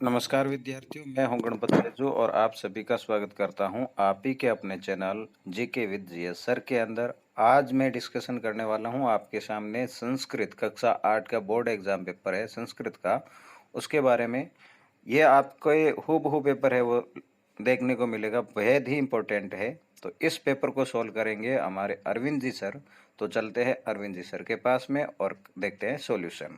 नमस्कार विद्यार्थियों, मैं हूं गणपत सेजू और आप सभी का स्वागत करता हूं आप ही के अपने channel GK with GS sir के अंदर। आज मैं डिस्कशन करने वाला हूं आपके सामने संस्कृत कक्षा 8 का बोर्ड एग्जाम पेपर है संस्कृत का, उसके बारे में। ये आपको हूबहू पेपर है वो देखने को मिलेगा, बेहद ही इम्पोर्टेंट है। तो इस पेपर को सॉल्व करेंगे हमारे अरविंद जी सर। तो चलते हैं अरविंद जी सर के पास में और देखते हैं सॉल्यूशन।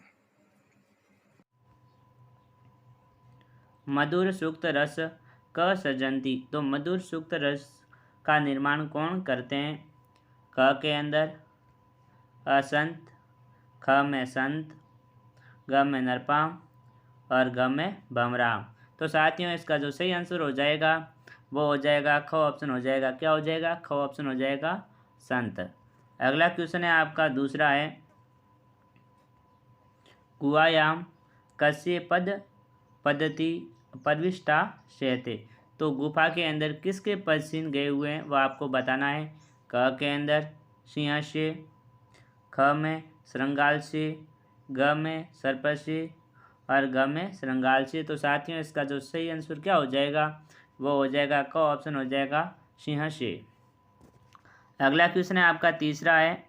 मधुर सूक्त रस क सृजन्ति। तो मधुर सूक्त रस का निर्माण कौन करते हैं? क के अंदर असंत, ख में संत, ग में नरपाम और ग में भमराम। तो साथियों, इसका जो सही आंसर हो जाएगा वो हो जाएगा ख ऑप्शन हो जाएगा। क्या हो जाएगा? ख ऑप्शन हो जाएगा, संत। अगला क्वेश्चन है आपका दूसरा है, गुहायाम कस्य पद पद्धति प्रविष्टा शेते। तो गुफा के अंदर किसके पद चिन्ह गए हुए हैं वो आपको बताना है। क के अंदर सिंह से, ख में श्रृंगाल से, ग में सर्प से और ग में श्रृंगाल से। तो साथियों, इसका जो सही आंसर क्या हो जाएगा वो हो जाएगा क ऑप्शन हो जाएगा, सिंह से। अगला क्वेश्चन है आपका तीसरा है।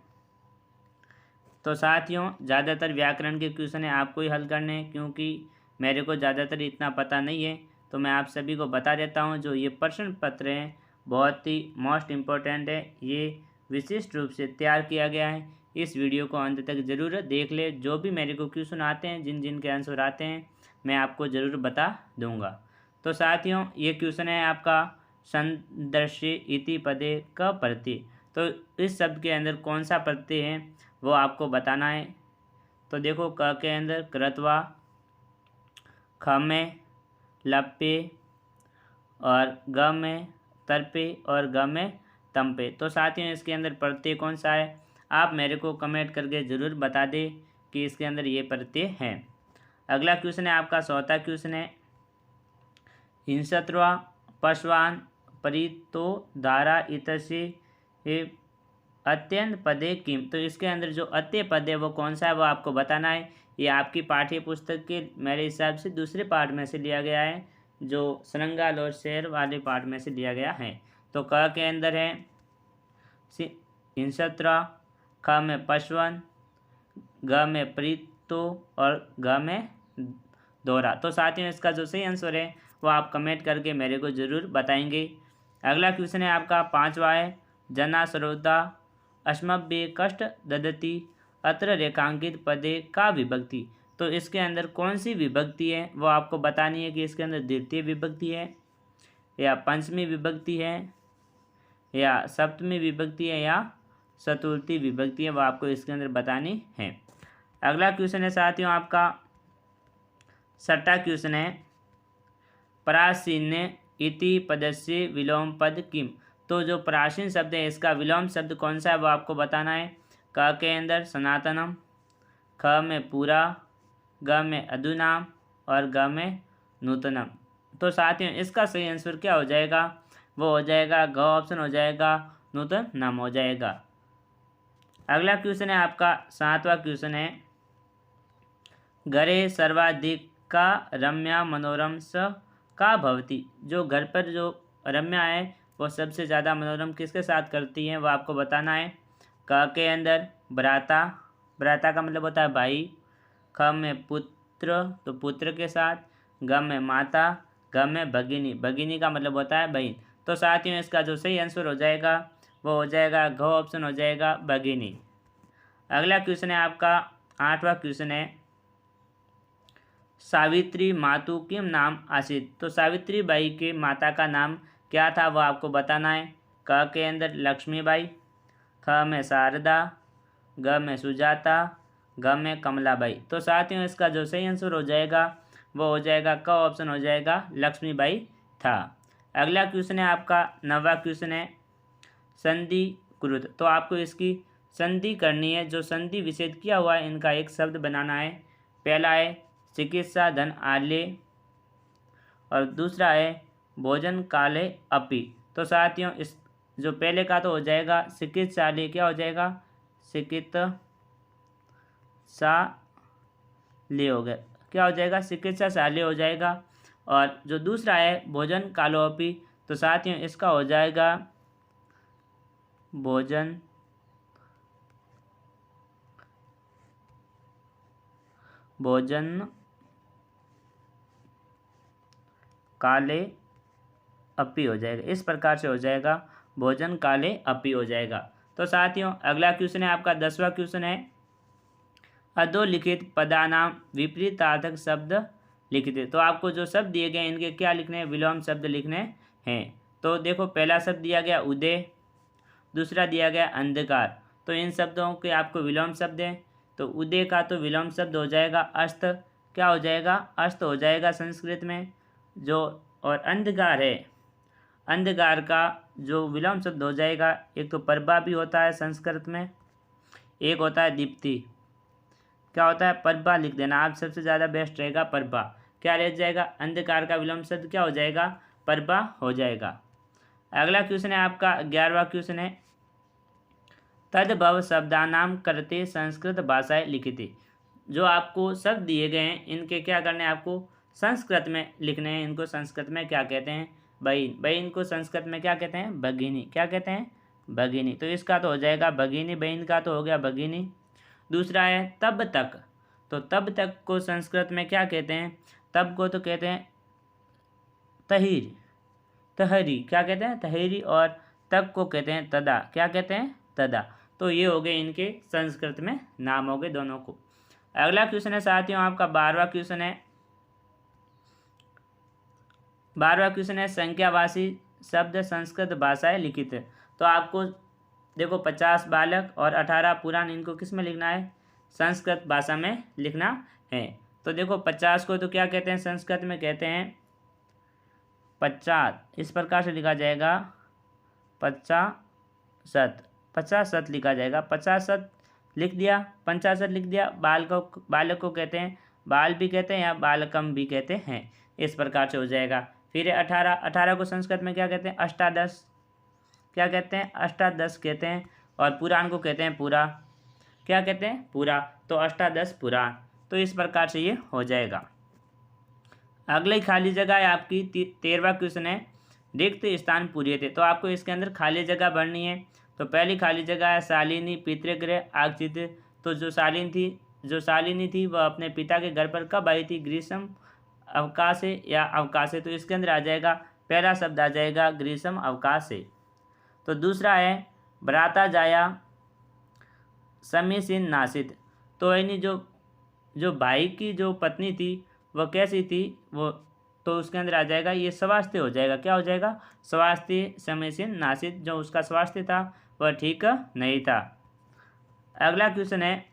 तो साथियों, ज़्यादातर व्याकरण के क्वेश्चन है आपको ही हल करने हैं, क्योंकि मेरे को ज़्यादातर इतना पता नहीं है। तो मैं आप सभी को बता देता हूँ, जो ये प्रश्न पत्र हैं बहुत ही मोस्ट इम्पोर्टेंट है। ये विशिष्ट रूप से तैयार किया गया है। इस वीडियो को अंत तक ज़रूर देख ले। जो भी मेरे को क्वेश्चन आते हैं, जिन जिन के आंसर आते हैं, मैं आपको ज़रूर बता दूंगा। तो साथियों, ये क्वेश्चन है आपका, संदर्शे इति पदे क प्रत्यय। तो इस शब्द के अंदर कौन सा प्रत्यय है वो आपको बताना है। तो देखो, क के अंदर कृत्वा, ख में लप्पे और ग में तर्पे और ग में तंपे। तो साथियों, इसके अंदर प्रत्यय कौन सा है? आप मेरे को कमेंट करके ज़रूर बता दें कि इसके अंदर ये प्रत्यय है। अगला क्वेश्चन है आपका चौथा क्वेश्चन है, हिंसत्वा पशवान परितो धारा इतसे अत्यंत पदे किम। तो इसके अंदर जो अत्य पद है वो कौन सा है वो आपको बताना है। ये आपकी पाठ्य पुस्तक के मेरे हिसाब से दूसरे पार्ट में से लिया गया है, जो श्रृंगाल और शेर वाले पार्ट में से लिया गया है। तो क के अंदर है हिंसत्रा, ख में पशवन, ग में प्रीतो और घ में दोहरा। तो साथियों, इसका जो सही आंसर है वो आप कमेंट करके मेरे को ज़रूर बताएंगे। अगला क्वेश्चन है आपका पांचवा है, जना सर्वदा अस्मभ्य कष्ट ददति अत्र रेखांकित पदे का विभक्ति। तो इसके अंदर कौन सी विभक्ति है वो आपको बतानी है, कि इसके अंदर द्वितीय विभक्ति है या पंचमी विभक्ति है या सप्तमी विभक्ति है या चतुर्थी विभक्ति है, वो आपको इसके अंदर बतानी है। अगला क्वेश्चन है साथियों आपका छठा क्वेश्चन है, प्राचीन इति पदस्य विलोम पद किम। तो जो प्राचीन शब्द है इसका विलोम शब्द कौन सा है वो आपको बताना है। क के अंदर सनातनम, ख में पूरा, ग में अधुनाम और ग में नूतनम। तो साथियों, इसका सही आंसर क्या हो जाएगा वो हो जाएगा घ ऑप्शन हो जाएगा, नूतनम हो जाएगा। अगला क्वेश्चन है आपका सातवां क्वेश्चन है, घरे सर्वाधिक का रम्या मनोरम स का भवती। जो घर पर जो रम्या है वो सबसे ज़्यादा मनोरम किसके साथ करती हैं वो आपको बताना है। क के अंदर भ्राता, भ्राता का मतलब होता है भाई, ख में पुत्र तो पुत्र के साथ, ग में माता, घ में भगिनी, भगिनी का मतलब होता है बहन। तो साथियों, इसका जो सही आंसर हो जाएगा वो हो जाएगा घ ऑप्शन हो जाएगा, भगिनी। अगला क्वेश्चन है आपका आठवां क्वेश्चन है, सावित्री मातु किम नाम आसित। तो सावित्री बाई के माता का नाम क्या था वो आपको बताना है। क के अंदर लक्ष्मीबाई, ख में शारदा, ग में सुजाता, घ में कमलाबाई। तो साथियों, इसका जो सही आंसर हो जाएगा वो हो जाएगा क ऑप्शन हो जाएगा, लक्ष्मीबाई था। अगला क्वेश्चन है आपका नौवां क्वेश्चन है, संधि कुरुत। तो आपको इसकी संधि करनी है, जो संधि विच्छेद किया हुआ है इनका एक शब्द बनाना है। पहला है चिकित्सा धन आल्य और दूसरा है भोजन काले अपि। तो साथियों, इस जो पहले का तो हो जाएगा चिकित्सालय, क्या हो जाएगा, चिकित्सालय हो गया, क्या हो जाएगा, चिकित्सालय हो जाएगा। और जो दूसरा है भोजन कालोपी, तो साथियों इसका हो जाएगा भोजन भोजन काले अपी हो जाएगा। इस प्रकार से हो जाएगा भोजन काले अपी हो जाएगा। तो साथियों अगला क्वेश्चन है आपका 10वां क्वेश्चन है अधोलिखित पदानाम विपरीतार्थक शब्द लिखित। तो आपको जो शब्द दिए गए इनके क्या लिखने हैं, विलोम शब्द लिखने हैं। तो देखो पहला शब्द दिया गया उदय, दूसरा दिया गया अंधकार, तो इन शब्दों के आपको विलोम शब्द हैं। तो उदय का तो विलोम शब्द हो जाएगा अस्त, क्या हो जाएगा, अस्त हो जाएगा संस्कृत में जो। और अंधकार है, अंधकार का जो विलोम शब्द हो जाएगा, एक तो प्रभा भी होता है संस्कृत में, एक होता है दीप्ति। क्या होता है, प्रभा लिख देना आप, सबसे ज़्यादा बेस्ट रहेगा प्रभा। क्या रह जाएगा, अंधकार का विलोम शब्द क्या हो जाएगा, प्रभा हो जाएगा। अगला क्वेश्चन है आपका 11वां क्वेश्चन है तद्भव शब्दानाम करते संस्कृत भाषाएं लिखित। जो आपको शब्द दिए गए हैं इनके क्या करने हैं, आपको संस्कृत में लिखने हैं। इनको संस्कृत में क्या कहते हैं, बहीन। बहीन को संस्कृत में क्या कहते हैं, भगिनी। क्या कहते हैं, भगिनी। तो इसका तो हो जाएगा भगिनी, बहन का तो हो गया भगिनी। दूसरा है तब तक, तो तब तक को संस्कृत में क्या कहते हैं, तब को तो कहते हैं तहीर, तहरी। क्या कहते हैं, तहरी। और तक को कहते हैं तदा। क्या कहते हैं, तदा। तो ये हो गए इनके संस्कृत में नाम हो गए दोनों को। अगला क्वेश्चन है साथियों आपका 12वां क्वेश्चन है। 12वां क्वेश्चन है संख्यावासी शब्द संस्कृत भाषाएं लिखित। तो आपको देखो 50 बालक और 18 पुराण, इनको किस में लिखना है, संस्कृत भाषा में लिखना है। तो देखो 50 को तो क्या कहते हैं, संस्कृत में कहते हैं 50, इस प्रकार से लिखा जाएगा 50 50 लिखा जाएगा। 50 लिख दिया, 50 लिख दिया। बालक को कहते हैं, बाल भी कहते हैं या बालकम भी कहते हैं, इस प्रकार से हो जाएगा। फिर 18 को संस्कृत में क्या कहते हैं, अष्टादश। क्या कहते हैं, अष्टादश कहते हैं। और पुराण को कहते हैं पूरा। क्या कहते हैं, पूरा। तो अष्टादश पुराण। तो इस प्रकार से ये हो जाएगा। अगली खाली जगह है आपकी 13वां क्वेश्चन है रिक्त स्थान पूरे थे। तो आपको इसके अंदर खाली जगह भरनी है। तो पहली खाली जगह है शालिनी पितृगृह आगचित। तो जो शालिनी थी वह अपने पिता के घर पर कब आई थी, ग्रीष्म अवकाश से या अवकाश से। तो इसके अंदर आ जाएगा पहला शब्द आ जाएगा ग्रीष्म अवकाश से। तो दूसरा है भ्राता जाया समीसीन नासित। तो यानी जो भाई की जो पत्नी थी वह कैसी थी, वो तो उसके अंदर आ जाएगा ये स्वास्थ्य हो जाएगा। क्या हो जाएगा, स्वास्थ्य समीसीन नासित। जो उसका स्वास्थ्य था वह ठीक नहीं था। अगला क्वेश्चन है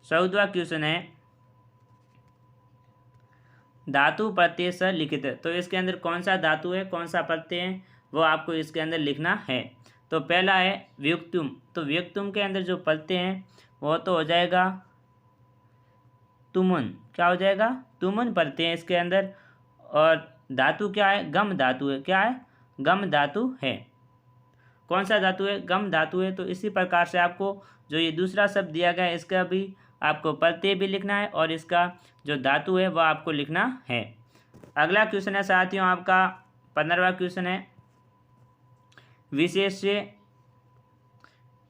14वां क्वेश्चन है धातु प्रत्यय से लिखित। तो इसके अंदर कौन सा धातु है, कौन सा प्रत्यय है, वो आपको इसके अंदर लिखना है। तो पहला है व्युक्तुम। तो व्युक्तुम के अंदर जो प्रत्यय हैं वो तो हो जाएगा तुमुन। क्या हो जाएगा, तुमुन प्रत्यय है इसके अंदर। और धातु क्या है, गम धातु है। क्या है, गम धातु है। कौन सा धातु है, गम धातु है। तो इसी प्रकार से आपको जो ये दूसरा शब्द दिया गया है इसका भी आपको प्रत्यय भी लिखना है और इसका जो धातु है वह आपको लिखना है। अगला क्वेश्चन है साथियों आपका 15वां क्वेश्चन है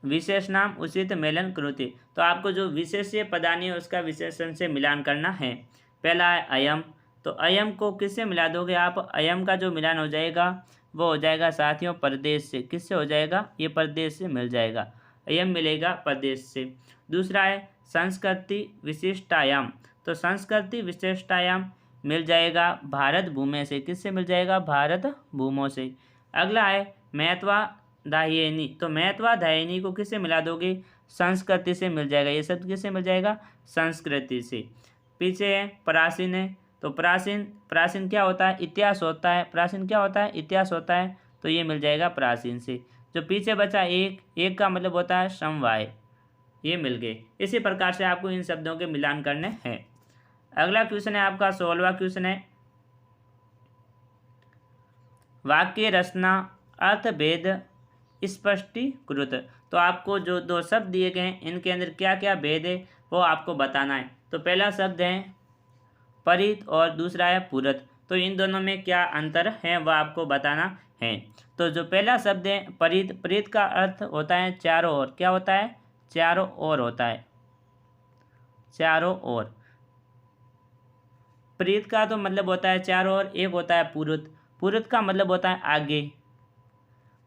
विशेष नाम उचित मेलन कृति। तो आपको जो विशेष्य पदानी है उसका विशेषण से मिलान करना है। पहला है अयम। तो अयम को किससे मिला दोगे आप, अयम का जो मिलान हो जाएगा वो हो जाएगा साथियों प्रदेश से। किससे हो जाएगा, ये प्रदेश से मिल जाएगा, अयम मिलेगा प्रदेश से। दूसरा है संस्कृति विशिष्टायाम। तो संस्कृति विशिष्टायाम मिल जाएगा भारत भूमि से। किससे मिल जाएगा, भारत भूमों से। अगला है महत्वाधायिनी। तो महत्वाधायिनी को किससे मिला दोगे, संस्कृति से मिल जाएगा। ये शब्द किससे मिल जाएगा, संस्कृति से। पीछे है प्राचीन है। तो प्राचीन क्या होता है, इतिहास होता है। प्राचीन क्या होता है, इतिहास होता है। तो ये मिल जाएगा प्राचीन से। जो पीछे बचा एक का मतलब होता है समवाय, ये मिल गए। इसी प्रकार से आपको इन शब्दों के मिलान करने हैं। अगला क्वेश्चन है आपका 16वां क्वेश्चन है वाक्य रचना अर्थभेद स्पष्टीकृत। तो आपको जो दो शब्द दिए गए हैं इनके अंदर क्या क्या भेद है वो आपको बताना है। तो पहला शब्द है परित और दूसरा है पुरत। तो इन दोनों में क्या अंतर है वह आपको बताना है। तो जो पहला शब्द है परित, परित का अर्थ होता है चारों ओर। क्या होता है? चारों ओर होता है, चारों ओर। प्रीत का तो मतलब होता है चारों ओर। एक होता है पुरुत, पुरुत का मतलब होता है आगे।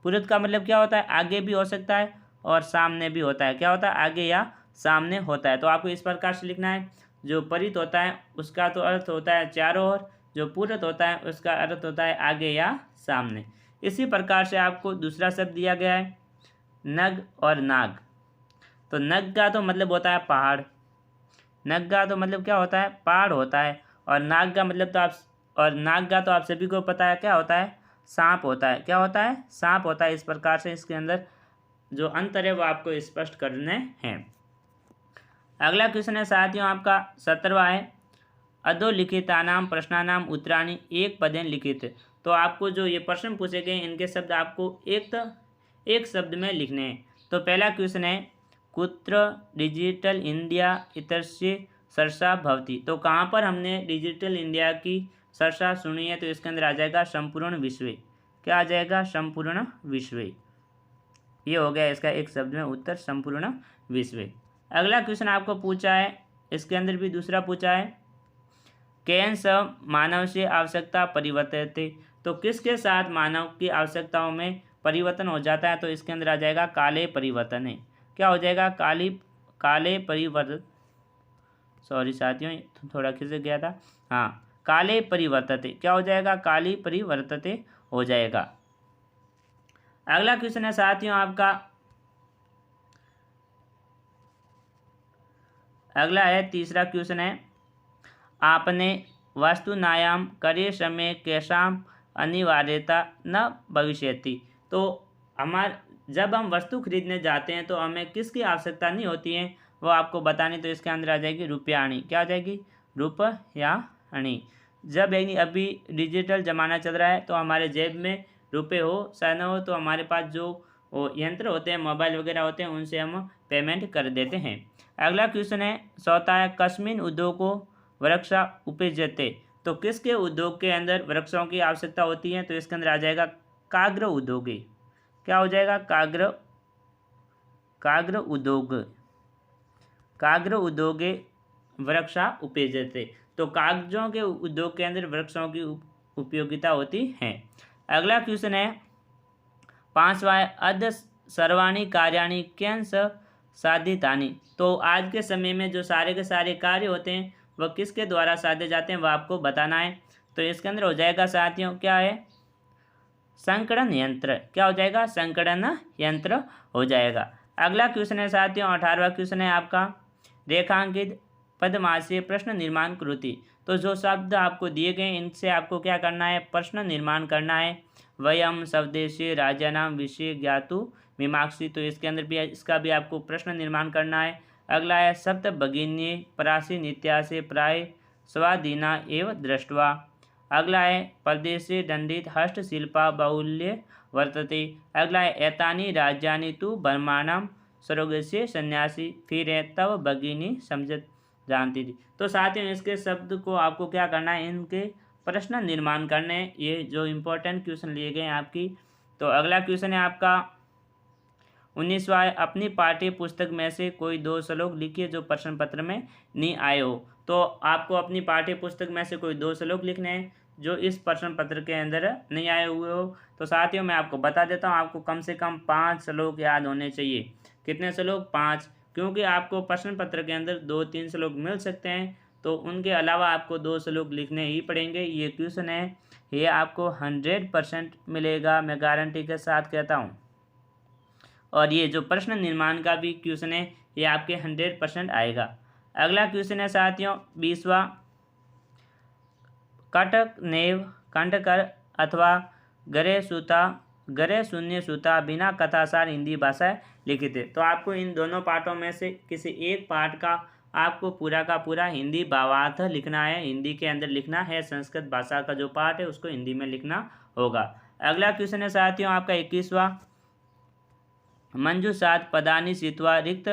पुरुत का मतलब क्या होता है? आगे भी हो सकता है और सामने भी होता है। क्या होता है? आगे या सामने होता है। तो आपको इस प्रकार से लिखना है। जो परित होता है उसका तो अर्थ होता है चारों ओर, जो पुरुत होता है उसका अर्थ होता है आगे या सामने। इसी प्रकार से आपको दूसरा शब्द दिया गया है नग और नाग। तो नग का तो मतलब होता है पहाड़, नग का तो मतलब क्या होता है? पहाड़ होता है। और नाग का मतलब तो नाग का तो आप सभी को पता है क्या होता है? सांप होता है। क्या होता है? सांप होता है। इस प्रकार से इसके अंदर जो अंतर है वो आपको स्पष्ट करने हैं। अगला क्वेश्चन है साथियों आपका 17वां है अधोलिखितानाम प्रश्नानाम उत्तराणि एक पदेन लिखित। तो आपको जो ये प्रश्न पूछे गए इनके शब्द आपको एक शब्द में लिखने हैं। तो पहला क्वेश्चन है कुत्र डिजिटल इंडिया इत्यस्य चर्चा भवति। तो कहाँ पर हमने डिजिटल इंडिया की चर्चा सुनी है? तो इसके अंदर आ जाएगा संपूर्ण विश्व। क्या आ जाएगा? संपूर्ण विश्व। ये हो गया इसका एक शब्द में उत्तर, संपूर्ण विश्व। अगला क्वेश्चन आपको पूछा है, इसके अंदर भी दूसरा पूछा है केन स मानव से आवश्यकता परिवर्तते। तो किसके साथ मानव की आवश्यकताओं में परिवर्तन हो जाता है? तो इसके अंदर आ जाएगा काले परिवर्तन है। क्या हो जाएगा? काले परिवर्तन। सॉरी साथियों थोड़ा खिसक गया था। हाँ, काले परिवर्तते। क्या हो जाएगा? काली परिवर्तते हो जाएगा। अगला क्वेश्चन है साथियों आपका, अगला है तीसरा क्वेश्चन है आपने वस्तुनायाम करे समय कैसाम अनिवार्यता न भविष्यति। तो जब हम वस्तु खरीदने जाते हैं तो हमें किसकी आवश्यकता नहीं होती है वो आपको बतानी। तो इसके अंदर आ जाएगी रुपयाणी। क्या आ जाएगी? रुपयाणी। जब यानी अभी डिजिटल ज़माना चल रहा है तो हमारे जेब में रुपए हो चाहे न हो, तो हमारे पास जो वो यंत्र होते हैं, मोबाइल वगैरह होते हैं, उनसे हम पेमेंट कर देते हैं। अगला क्वेश्चन है चौथा है कस्मिन उद्योगों वृक्षा उपजते। तो किसके उद्योग के अंदर वृक्षों की आवश्यकता होती है? तो इसके अंदर आ जाएगा काग्र उद्योगी। क्या हो जाएगा? काग्र उद्योगे वृक्षा उपजते। तो कागजों के उद्योग के अंदर वृक्षों की उपयोगिता होती है। अगला क्वेश्चन है पांचवा है अद्य सर्वाणी कार्याणि केन स साधितानि। तो आज के समय में जो सारे के सारे कार्य होते हैं वह किसके द्वारा साधे जाते हैं वह आपको बताना है। तो इसके अंदर हो जाएगा साथियों क्या है? संकड़न यंत्र। क्या हो जाएगा? संकड़न यंत्र हो जाएगा। अगला क्वेश्चन है साथियों 18वां क्वेश्चन है आपका रेखांकित पदमाशय प्रश्न निर्माण कृति। तो जो शब्द आपको दिए गए इनसे आपको क्या करना है? प्रश्न निर्माण करना है। वयम शब्देशे राजानाम विषय ज्ञातु मीमांसी। तो इसके अंदर भी इसका भी आपको प्रश्न निर्माण करना है। अगला है सप्त भगिन्ये प्राचीन इत्यासे प्राय स्वाधीना एव दृष्ट्वा। अगला है प्रदेशे दंडित हस्तशिल्पा बाहुल्य वर्तते। अगला है एतानि राज्यानि तु ब्रह्मांडम सर्वस्य सन्यासी। फिर है तव भगिनी समझत जानती थी। तो साथ ही इसके शब्द को आपको क्या करना है? इनके प्रश्न निर्माण करने। ये जो इम्पोर्टेंट क्वेश्चन लिए गए हैं आपकी। तो अगला क्वेश्चन है आपका 19वां अपनी पाठ्य पुस्तक में से कोई 2 श्लोक लिखिए जो प्रश्न पत्र में नहीं आए हो। तो आपको अपनी पाठ्य पुस्तक में से कोई 2 श्लोक लिखने हैं जो इस प्रश्न पत्र के अंदर नहीं आए हुए हो। तो साथियों मैं आपको बता देता हूँ, आपको कम से कम 5 श्लोक याद होने चाहिए। कितने श्लोक? 5। क्योंकि आपको प्रश्न पत्र के अंदर 2-3 श्लोक मिल सकते हैं, तो उनके अलावा आपको 2 श्लोक लिखने ही पड़ेंगे। ये क्वेश्चन है, ये आपको 100% मिलेगा, मैं गारंटी के साथ कहता हूँ। और ये जो प्रश्न निर्माण का भी क्वेश्चन है ये आपके 100% आएगा। अगला क्वेश्चन है साथियों 20वां कटक नेव कंडकर अथवा गरे शून्य सूता बिना कथासार हिंदी भाषा लिखित है। तो आपको इन दोनों पाठों में से किसी एक पाठ का आपको पूरा का पूरा हिंदी भावार्थ लिखना है, हिंदी के अंदर लिखना है। संस्कृत भाषा का जो पाठ है उसको हिंदी में लिखना होगा। अगला क्वेश्चन है साथियों आपका 21वां मंजूषात पदानि सीत्वा रिक्त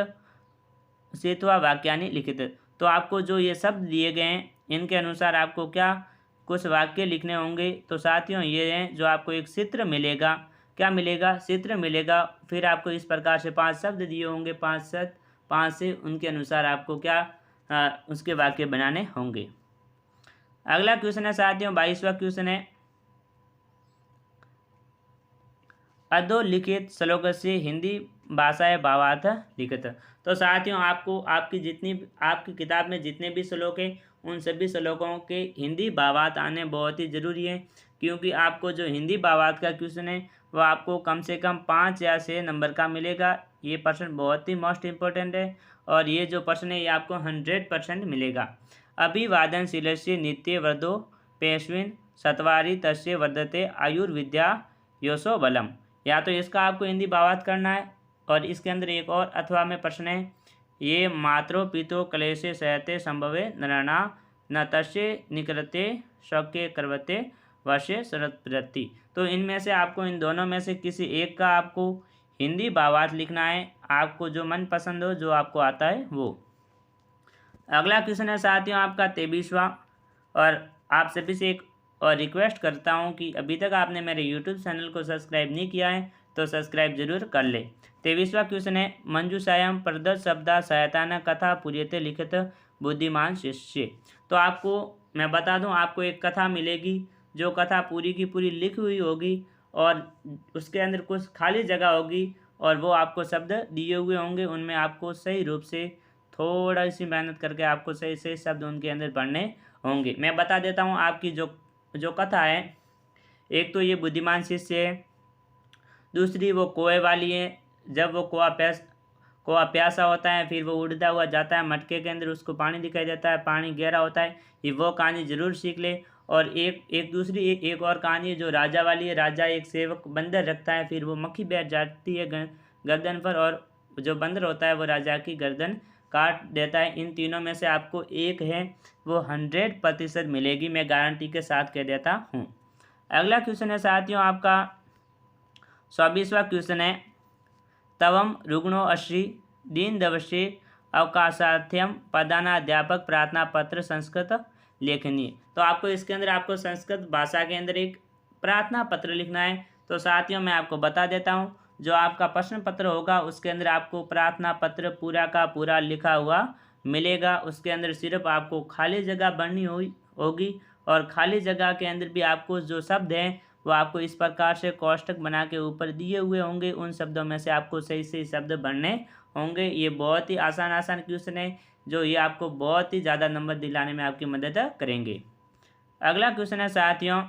सीत्वा वाक्यानि लिखित। तो आपको जो ये शब्द दिए गए हैं इनके अनुसार आपको क्या कुछ वाक्य लिखने होंगे। तो साथियों ये हैं जो आपको एक चित्र मिलेगा, क्या मिलेगा, चित्र मिलेगा। फिर आपको इस प्रकार से 5 शब्द दिए होंगे, 5 शब्द, 5 से उनके अनुसार आपको क्या उसके वाक्य बनाने होंगे। अगला क्वेश्चन है साथियों 22वां क्वेश्चन है, अधोलिखित श्लोक से हिंदी भाषाएं भावार्थ लिखित। तो साथियों आपको आपकी किताब में जितने भी श्लोक हैं उन सभी श्लोकों के हिंदी भावार्थ आने बहुत ही ज़रूरी है, क्योंकि आपको जो हिंदी भावार्थ का क्वेश्चन है वो आपको कम से कम 5 या 6 नंबर का मिलेगा। ये प्रश्न बहुत ही मोस्ट इम्पोर्टेंट है और ये जो प्रश्न है ये आपको 100% मिलेगा। अभिवादनशीलस्य नित्य वृद्धो पेश्विन सत्वारि तस्य वर्धते आयुर्विद्या यशो बलम। या तो इसका आपको हिंदी भावार्थ करना है, और इसके अंदर एक और अथवा में प्रश्न है, ये मात्रो पितो क्लेशे सहते संभवे नरणा न तस्य निकलते शौक्य करवते वश्य शरदप्रति। तो इनमें से आपको इन दोनों में से किसी एक का आपको हिंदी भावार्थ लिखना है, आपको जो मन पसंद हो, जो आपको आता है वो। अगला क्वेश्चन है साथियों आपका 23वां, और आप सभी से एक और रिक्वेस्ट करता हूं कि अभी तक आपने मेरे यूट्यूब चैनल को सब्सक्राइब नहीं किया है तो सब्सक्राइब जरूर कर ले। 23वां क्वेश्चन है, मंजूषायाम प्रदत्त शब्दा सहायता कथा पूर्यते लिखित बुद्धिमान शिष्य। तो आपको मैं बता दूं, आपको एक कथा मिलेगी, जो कथा पूरी की पूरी लिखी हुई होगी और उसके अंदर कुछ खाली जगह होगी और वो आपको शब्द दिए हुए होंगे, उनमें आपको सही रूप से थोड़ा सी मेहनत करके आपको सही सही शब्द उनके अंदर पढ़ने होंगे। मैं बता देता हूँ आपकी जो कथा है, एक तो ये बुद्धिमान शिष्य है, दूसरी वो कोए वाली है। जब वो कोआ प्यासा होता है फिर वो उड़ता हुआ जाता है मटके के अंदर, उसको पानी दिखाई देता है, पानी गहरा होता है, ये वो कहानी जरूर सीख ले। और एक और कहानी है जो राजा वाली है। राजा एक सेवक बंदर रखता है, फिर वो मक्खी बैठ जाती है गर्दन पर और जो बंदर होता है वो राजा की गर्दन काट देता है। इन तीनों में से आपको एक है वो 100% मिलेगी, मैं गारंटी के साथ कह देता हूँ। अगला क्वेश्चन है साथियों आपका 24वां क्वेश्चन है, तवम रुग्णो अश्री दीन दवशे अवकाशार्थ्यम प्रधानाध्यापक प्रार्थना पत्र संस्कृत लेखनी। तो आपको इसके अंदर आपको संस्कृत भाषा के अंदर एक प्रार्थना पत्र लिखना है। तो साथियों मैं आपको बता देता हूँ, जो आपका प्रश्न पत्र होगा उसके अंदर आपको प्रार्थना पत्र पूरा का पूरा लिखा हुआ मिलेगा। उसके अंदर सिर्फ आपको खाली जगह भरनी होगी और खाली जगह के अंदर भी आपको जो शब्द हैं वो आपको इस प्रकार से कोष्टक बना के ऊपर दिए हुए होंगे, उन शब्दों में से आपको सही सही शब्द भरने होंगे। ये बहुत ही आसान क्वेश्चन है जो ये आपको बहुत ही ज़्यादा नंबर दिलाने में आपकी मदद करेंगे। अगला क्वेश्चन है साथियों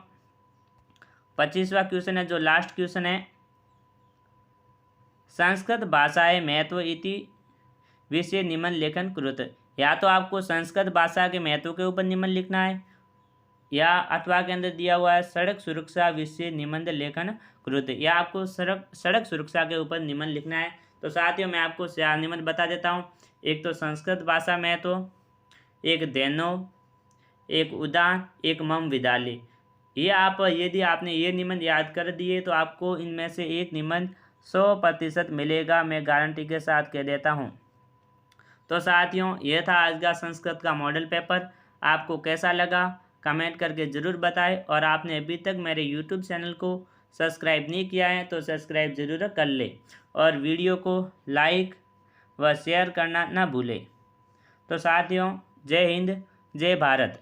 25वां क्वेश्चन है, जो लास्ट क्वेश्चन है, संस्कृत भाषाएं महत्व इति विषय निम्न लेखन कृत। या तो आपको संस्कृत भाषा के महत्व के ऊपर निम्न लिखना है, या अथवा के अंदर दिया हुआ है सड़क सुरक्षा विषय निबंध लेखन कृत, या आपको सड़क सुरक्षा के ऊपर निबंध लिखना है। तो साथियों मैं आपको निबंध बता देता हूँ। एक तो संस्कृत भाषा में तो एक देनो, एक उदान, एक मम विद्यालय। ये आप यदि आपने ये निबंध याद कर दिए तो आपको इनमें से एक निबंध 100% मिलेगा, मैं गारंटी के साथ कह देता हूँ। तो साथियों ये था आज का संस्कृत का मॉडल पेपर। आपको कैसा लगा कमेंट करके ज़रूर बताएं, और आपने अभी तक मेरे यूट्यूब चैनल को सब्सक्राइब नहीं किया है तो सब्सक्राइब ज़रूर कर ले, और वीडियो को लाइक व शेयर करना ना भूलें। तो साथियों जय हिंद जय भारत।